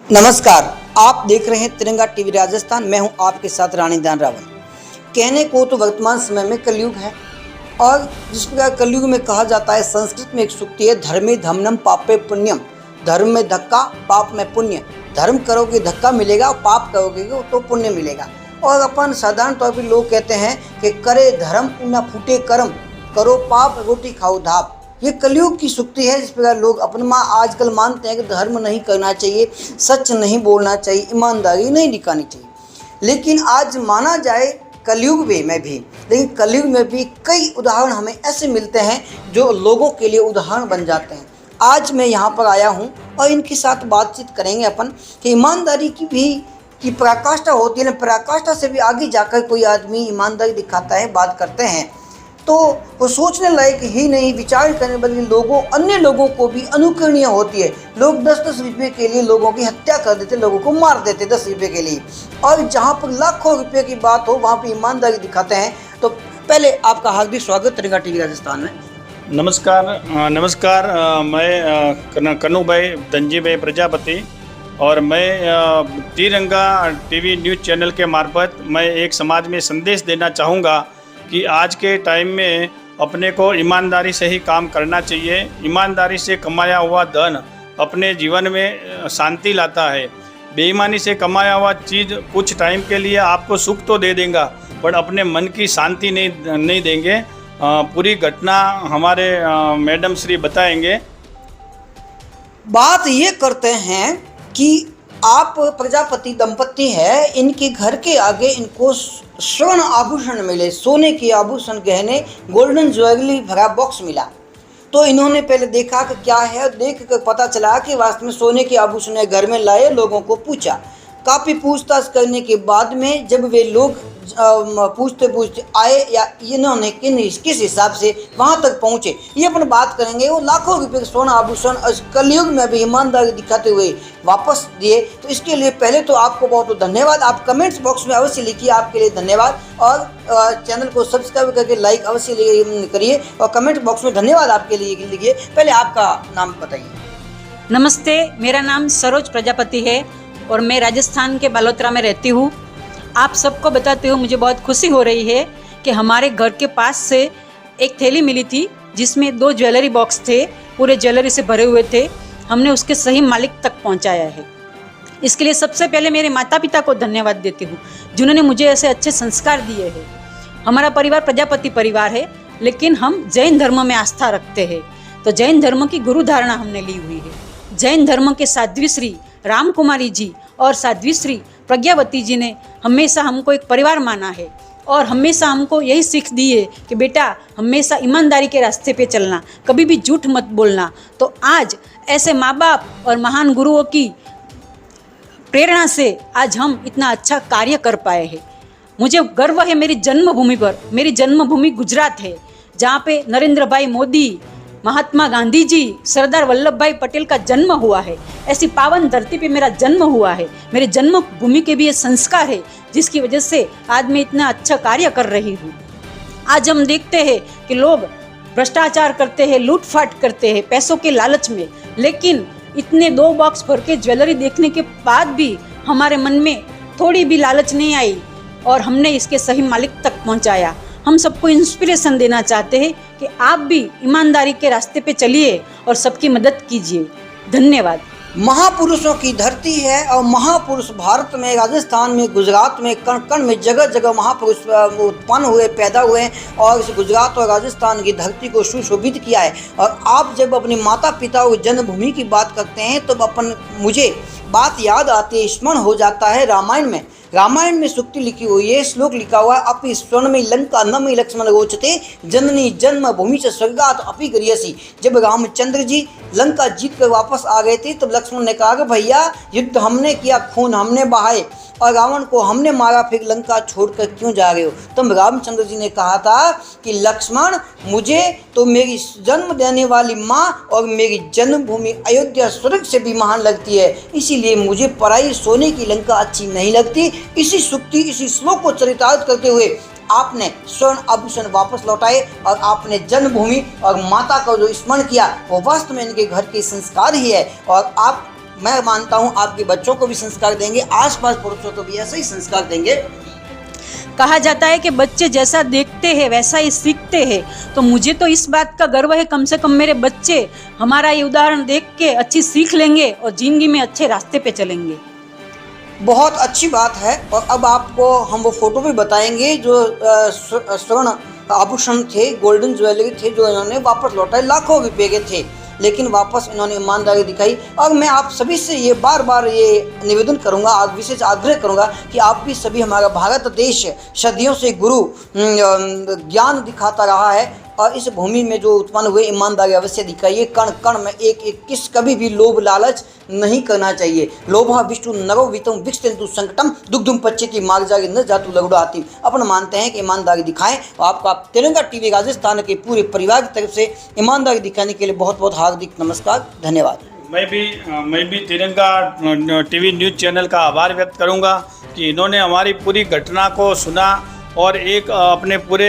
नमस्कार, आप देख रहे हैं तिरंगा टीवी राजस्थान। मैं हूं आपके साथ रानी दान रावल। कहने को तो वर्तमान समय में कलयुग है और जिस प्रकार कलयुग में कहा जाता है, संस्कृत में एक सूक्ति है, धर्मे धम्मनम पापे पुण्यम। धर्म में धक्का, पाप में पुण्य। धर्म करोगे धक्का मिलेगा और पाप करोगे तो पुण्य मिलेगा। और अपन साधारण तौर पर लोग कहते हैं कि करे धर्म न फूटे कर्म, करो पाप रोटी खाओ धाप। ये कलयुग की सूक्ति है। जिस प्रकार लोग अपना आजकल मानते हैं कि धर्म नहीं करना चाहिए, सच नहीं बोलना चाहिए, ईमानदारी नहीं दिखानी चाहिए। लेकिन आज माना जाए कलयुग में भी, लेकिन कलयुग में भी कई उदाहरण हमें ऐसे मिलते हैं जो लोगों के लिए उदाहरण बन जाते हैं। आज मैं यहाँ पर आया हूँ और इनके साथ बातचीत करेंगे अपन कि ईमानदारी की पराकाष्ठा होती है ना, पराकाष्ठा से भी आगे जाकर कोई आदमी ईमानदारी दिखाता है, बात करते हैं तो वो सोचने लायक ही नहीं, विचार करने बल्कि अन्य लोगों को भी अनुकरणीय होती है। लोग 10-10 रुपये के लिए लोगों की हत्या कर देते, लोगों को मार देते 10 रुपये के लिए। और जहाँ पर लाखों रुपये की बात हो वहाँ पर ईमानदारी दिखाते हैं। तो पहले आपका हार्दिक स्वागत तिरंगा टीवी राजस्थान में। नमस्कार। मैं कन्नू भाई धनजी भाई प्रजापति और मैं तिरंगा टीवी न्यूज़ चैनल के मार्फत मैं एक समाज में संदेश देना चाहूँगा कि आज के टाइम में अपने को ईमानदारी से ही काम करना चाहिए। ईमानदारी से कमाया हुआ धन अपने जीवन में शांति लाता है। बेईमानी से कमाया हुआ चीज़ कुछ टाइम के लिए आपको सुख तो दे देगा पर अपने मन की शांति नहीं देंगे। पूरी घटना हमारे मैडम श्री बताएंगे। बात ये करते हैं कि आप प्रजापति दंपति है, इनके घर के आगे इनको स्वर्ण आभूषण मिले, सोने के आभूषण, गहने, गोल्डन ज्वेलरी भरा बॉक्स मिला। तो इन्होंने पहले देखा कि क्या है, देख कर पता चला कि वास्तव में सोने के आभूषण घर में लाए। लोगों को पूछा, काफ़ी पूछताछ करने के बाद में जब वे लोग पूछते आए या इन्होंने किस हिसाब से वहाँ तक पहुँचे, ये अपन बात करेंगे। वो लाखों रुपए के स्वर्ण आभूषण कलयुग में भी ईमानदारी दिखाते हुए वापस दिए। तो इसके लिए पहले तो आपको बहुत बहुत धन्यवाद। आप कमेंट्स बॉक्स में अवश्य लिखिए, आपके लिए धन्यवाद। और चैनल को सब्सक्राइब करके लाइक अवश्य करिए और कमेंट बॉक्स में धन्यवाद आपके लिए लिखिए। पहले आपका नाम बताइए। नमस्ते, मेरा नाम सरोज प्रजापति है और मैं राजस्थान के बालोतरा में रहती हूँ। आप सबको बताते हुए मुझे बहुत खुशी हो रही है कि हमारे घर के पास से एक थैली मिली थी जिसमें 2 ज्वेलरी बॉक्स थे, पूरे ज्वेलरी से भरे हुए थे। हमने उसके सही मालिक तक पहुंचाया है। इसके लिए सबसे पहले मेरे माता पिता को धन्यवाद देती हूँ जिन्होंने मुझे ऐसे अच्छे संस्कार दिए हैं। हमारा परिवार प्रजापति परिवार है, लेकिन हम जैन धर्म में आस्था रखते हैं, तो जैन धर्म की गुरु धारणा हमने ली हुई है। जैन धर्म के साध्वी श्री राम कुमारी जी और साध्वी श्री प्रज्ञावती जी ने हमेशा हमको एक परिवार माना है और हमेशा हमको यही सीख दी है कि बेटा हमेशा ईमानदारी के रास्ते पे चलना, कभी भी झूठ मत बोलना। तो आज ऐसे माँ बाप और महान गुरुओं की प्रेरणा से आज हम इतना अच्छा कार्य कर पाए हैं। मुझे गर्व है मेरी जन्मभूमि पर। मेरी जन्मभूमि गुजरात है, जहाँ पे नरेंद्र भाई मोदी, महात्मा गांधी जी, सरदार वल्लभ भाई पटेल का जन्म हुआ है। ऐसी पावन धरती पे मेरा जन्म हुआ है। मेरे जन्मभूमि के भी ये संस्कार है जिसकी वजह से आज मैं इतना अच्छा कार्य कर रही हूँ। आज हम देखते हैं कि लोग भ्रष्टाचार करते हैं, लूटफाट करते हैं पैसों के लालच में, लेकिन इतने 2 बॉक्स भर के ज्वेलरी देखने के बाद भी हमारे मन में थोड़ी भी लालच नहीं आई और हमने इसके सही मालिक तक पहुँचाया। हम सबको इंस्पिरेशन देना चाहते हैं कि आप भी ईमानदारी के रास्ते पे चलिए और सबकी मदद कीजिए। धन्यवाद। महापुरुषों की धरती है और महापुरुष भारत में, राजस्थान में, गुजरात में, कण कण में जगह जगह महापुरुष उत्पन्न हुए, पैदा हुए और इस गुजरात और राजस्थान की धरती को सुशोभित किया है। और आप जब अपने माता पिता और जन्मभूमि की बात करते हैं तो मुझे बात याद आती है, स्मरण हो जाता है रामायण में सूक्ति लिखी हुई है, श्लोक लिखा हुआ है, अपि स्वर्णमयी लंका नमि लक्ष्मण रोचते जननी जन्म भूमि से स्वर्गात अपि गरीयसी। जब रामचंद्र जी लंका जीत कर वापस आ गए थे तब लक्ष्मण ने कहा कि भैया युद्ध हमने किया, खून हमने बहाए और रावण को हमने मारा, फिर लंका छोड़कर क्यों जा रहे हो। तब रामचंद्र जी ने कहा था कि लक्ष्मण, मुझे तो मेरी जन्म देने वाली माँ और मेरी जन्मभूमि अयोध्या स्वर्ग से भी महान लगती है, इसीलिए मुझे पराई सोने की लंका अच्छी नहीं लगती। इसी सूक्ति, इसी श्लोक को चरितार्थ करते हुए आपने स्वर्ण आभूषण वापस लौटाए और आपने जन्मभूमि और माता का जो स्मरण किया वो वास्तव में इनके घर के संस्कार ही है। और आप मैं मानता हूँ आपके बच्चों को भी संस्कार देंगे, आसपास पड़ोसियों को भी ऐसा ही संस्कार देंगे। कहा जाता है कि बच्चे जैसा देखते हैं वैसा ही सीखते हैं, तो मुझे तो इस बात का गर्व है कम से कम मेरे बच्चे हमारा ये उदाहरण देख के अच्छी सीख लेंगे और जिंदगी में अच्छे रास्ते पे चलेंगे। बहुत अच्छी बात है। और अब आपको हम वो फोटो भी बताएंगे जो स्वर्ण आभूषण थे, गोल्डन ज्वेलरी थे, जो इन्होंने वापस लौटाए, लाखों रुपए के थे, लेकिन वापस इन्होंने ईमानदारी दिखाई। और मैं आप सभी से ये बार बार ये निवेदन करूंगा, आज विशेष आग्रह करूंगा कि आप भी सभी, हमारा भारत देश सदियों से गुरु ज्ञान दिखाता रहा है, और इस भूमि में जो उत्पन्न हुए ईमानदारी अवश्य दिखाइए। कण कण में एक एक किस कभी भी लोभ लालच नहीं करना चाहिए। लोभा विष्णु नरो वितम विक्षेन्तु संकटम दुग्धुम पच्येति मार्जारी न जातु लघुड़ाति। अपन मानते हैं कि ईमानदारी दिखाएं। आपको आप तिरंगा टीवी राजस्थान के पूरे परिवार की तरफ से ईमानदारी दिखाने के लिए बहुत बहुत हार्दिक नमस्कार, धन्यवाद। मैं भी तिरंगा टीवी न्यूज़ चैनल का आभार व्यक्त करूंगा कि इन्होंने हमारी पूरी घटना को सुना और एक अपने पूरे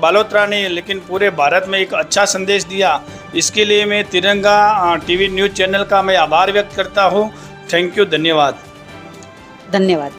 बालोतरा ने, लेकिन पूरे भारत में एक अच्छा संदेश दिया। इसके लिए मैं तिरंगा टीवी न्यूज़ चैनल का मैं आभार व्यक्त करता हूँ। थैंक यू, धन्यवाद। धन्यवाद।